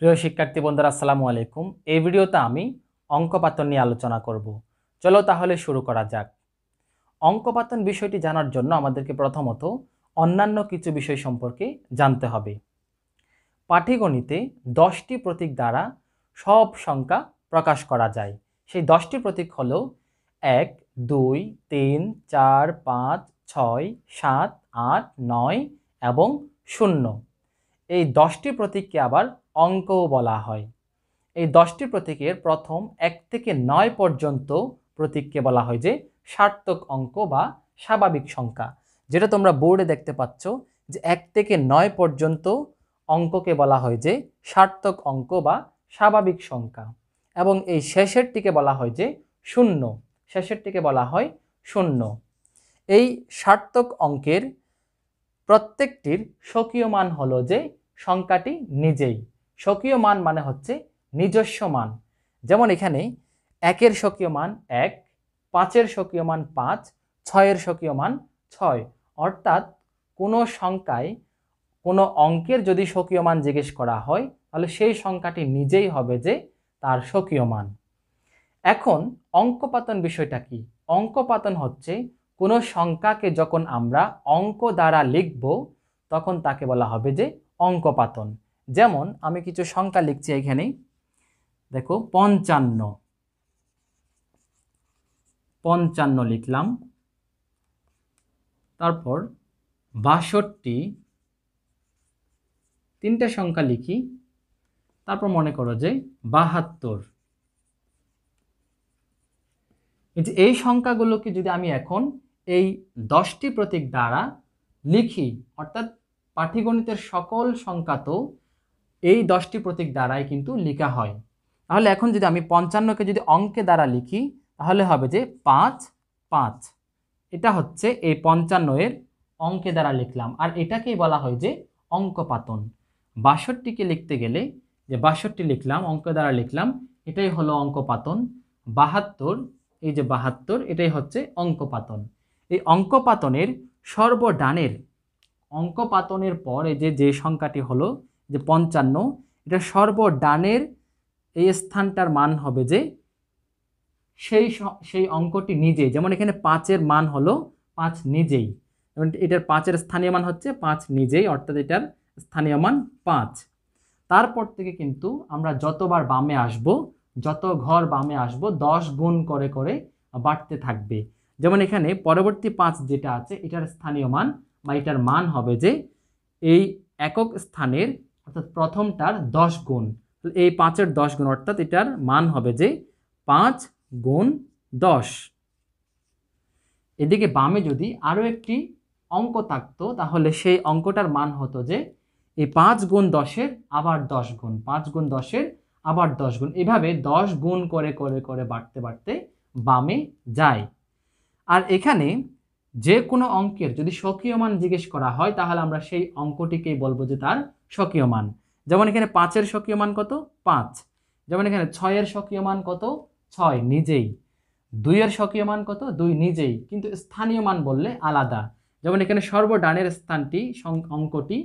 প্রিয় শিক্ষার্থী বন্ধুরা আসসালামু আলাইকুম। এই ভিডিওতে আমি অঙ্কপাতন নিয়ে আলোচনা করব। চলো তাহলে শুরু করা যাক। অঙ্কপাতন বিষয়টি জানার জন্য আমাদেরকে প্রথমত অন্যান্য কিছু বিষয় সম্পর্কে জানতে হবে। পাটিগণিতে 10টি প্রতীক দ্বারা সব সংখ্যা প্রকাশ করা যায়। সেই 10টি প্রতীক হলো 1, 2, 3, 4, 5, 6, 7, 8, 9 এবং 0। এই 10টি প্রতীককে আবার অঙ্কও বলা হয়। এই 10টি প্রতীকের প্রথম 1 থেকে 9 পর্যন্ত প্রতীককে বলা হয় যে সার্থক অঙ্ক বা স্বাভাবিক সংখ্যা। যেটা তোমরা বোর্ডে দেখতে পাচ্ছ যে 1 থেকে 9 পর্যন্ত অঙ্ককে বলা হয় যে সার্থক অঙ্ক বা স্বাভাবিক সংখ্যা, এবং এই শেষেরটিকে বলা হয় যে শূন্য। শেষেরটিকে বলা হয় শূন্য। এই সার্থক অঙ্কের প্রত্যেকটির স্বকীয় মান হলো যে সংখ্যাটি নিজেই। স্বকীয় মান মানে হচ্ছে নিজস্ব মান। যেমন এখানে 1-এর স্বকীয় মান 1, 5-এর স্বকীয় মান 5, 6-এর স্বকীয় মান 6। অর্থাৎ কোনো সংখ্যায় কোনো অঙ্কের যদি স্বকীয় মান জিজ্ঞেস করা হয় তাহলে সেই সংখ্যাটি নিজেই হবে যে তার স্বকীয় মান। এখন অঙ্কপাতন বিষয়টা কি? অঙ্কপাতন হচ্ছে কোনো সংখ্যাকে যখন আমরা অঙ্ক দ্বারা লিখব তখন তাকে বলা হবে যে অঙ্কপাতন। যেমন আমি কিছু সংখ্যা লিখছি এখানে, দেখো 55 লিখলাম, তারপর 62, তিনটা সংখ্যা লিখি, তারপর মনে করো যে 72। এই সংখ্যাগুলোকে যদি আমি এখন এই 10টি প্রতীক দ্বারা লিখি, অর্থাৎ পাটিগণিতের সকল সংখ্যা তো এই 10টি প্রতীক দ্বারাই কিন্তু লেখা হয়। তাহলে এখন যদি আমি 55কে যদি অঙ্কে দ্বারা লিখি তাহলে হবে যে 5, 5। এটা হচ্ছে এই 55-এর অঙ্কে দ্বারা লিখলাম, আর এটাকেই বলা হয় যে অঙ্কপাতন। 62কে লিখতে গেলে যে 62 লিখলাম, অঙ্ক দ্বারা লিখলাম, এটাই হলো অঙ্কপাতন। 72, এই যে 72, এটাই হচ্ছে অঙ্কপাতন। এই অঙ্কপাতনের সর্বডানের অঙ্কপাতনের পর এই যে সংখ্যাটি হলো যে 55, এটা সর্বডানের এই স্থানটার মান হবে যে সেই অঙ্কটি নিজেই। যেমন এখানে 5-এর মান হলো 5 নিজেই, যেমন এটার 5-এর স্থানীয় মান হচ্ছে 5 নিজেই, অর্থাৎ এটার স্থানীয় মান 5। তারপর থেকে কিন্তু আমরা যতবার বামে আসব, যত ঘর বামে আসব, 10 গুণ করে করে বাড়তে থাকবে। যেমন এখানে পরবর্তী 5 যেটা আছে এটার স্থানীয় মান বা এটার মান হবে যে এই একক স্থানের অর্থাৎ প্রথমটার 10 গুণ। এই 5-এর 10 গুণ, অর্থাৎ এটার মান হবে যে 5 গুণ 10। এদিকে বামে যদি আরও একটি অঙ্ক থাকতো তাহলে সেই অঙ্কটার মান হতো যে এই 5 গুণ 10-এর আবার 10 গুণ, 5 গুণ 10-এর আবার 10 গুণ, এভাবে 10 গুণ করে করে করে বাড়তে বাড়তে বামে যায়। আর এখানে যে কোনো অঙ্কের যদি স্বকীয় মান জিজ্ঞেস করা হয় তাহলে আমরা সেই অঙ্কটিকেই বলবো যে তার স্বকীয় মান। যেমন এখানে 5-এর স্বকীয় মান কত? 5। যেমন এখানে 6-এর স্বকীয় মান কত? 6 নিজেই। 2-এর স্বকীয় মান কত? 2 নিজেই, কিন্তু স্থানীয় মান বললে আলাদা। যেমন এখানে সর্বডানের স্থানটি অঙ্কটি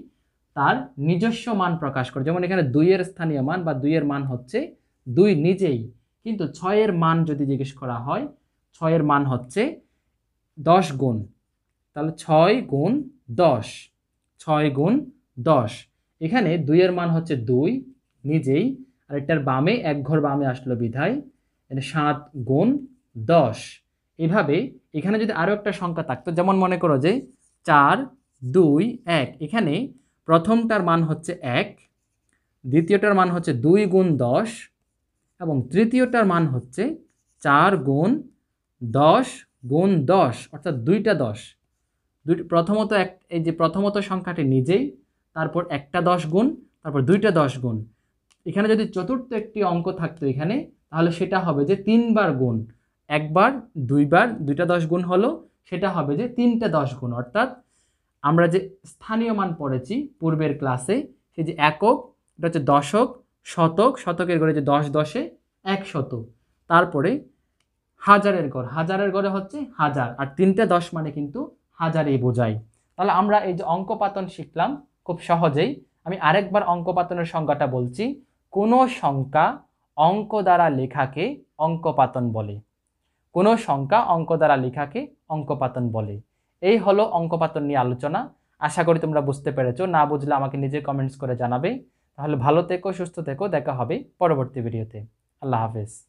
তার নিজস্ব মান প্রকাশ করে। যেমন এখানে 2-এর স্থানীয় মান বা 2-এর মান হচ্ছে 2 নিজেই, কিন্তু 6-এর মান যদি জিজ্ঞেস করা হয়, 6-এর মান হচ্ছে 10 গুণ, তাহলে 6 গুণ 10, 6 গুণ 10। এখানে 2-এর মান হচ্ছে 2 নিজেই, আর এটার বামে এক ঘর বামে আসলো বিধায় এটা 7 গুণ 10। এভাবে এখানে যদি আরও একটা সংখ্যা থাকতো, যেমন মনে করো যে 4, 2, 1, এখানে প্রথমটার মান হচ্ছে 1, দ্বিতীয়টার মান হচ্ছে 2 গুণ 10 এবং তৃতীয়টার মান হচ্ছে 4 গুণ 10 গুণ 10, অর্থাৎ 2টা 10। প্রথমত এই যে প্রথমত সংখ্যাটি নিজেই, তারপর একটা 10 গুণ, তারপর 2টা 10 গুণ। এখানে যদি চতুর্থ একটি অঙ্ক থাকতো এখানে, তাহলে সেটা হবে যে 3 বার গুণ, একবার, দুইবার, 2টা 10 গুণ হলো, সেটা হবে যে 3টা 10 গুণ। অর্থাৎ আমরা যে স্থানীয় মান পড়েছি পূর্বের ক্লাসে, সেই যে একক, এটা হচ্ছে দশক, শতক, শতকের ঘরে যে 10 10-এ 100, তারপরে হাজারের ঘর, হাজারের ঘরে হচ্ছে হাজার, আর 3টা 10 মানে কিন্তু হাজারই বোঝায়। তাহলে আমরা এই যে অঙ্কপাতন শিখলাম খুব সহজেই। আমি আরেকবার অঙ্কপাতনের সংজ্ঞাটা বলছি, কোনো সংখ্যা অঙ্ক দ্বারা লেখাকে অঙ্কপাতন বলে। কোনো সংখ্যা অঙ্ক দ্বারা লেখাকে অঙ্কপাতন বলে। এই হলো অঙ্কপাতন নিয়ে আলোচনা। আশা করি তোমরা বুঝতে পেরেছো। না বুঝলে আমাকে নিজে কমেন্টস করে জানাবে। তাহলে ভালো থেকো, সুস্থ থেকো, দেখা হবে পরবর্তী ভিডিওতে। আল্লাহ হাফেজ।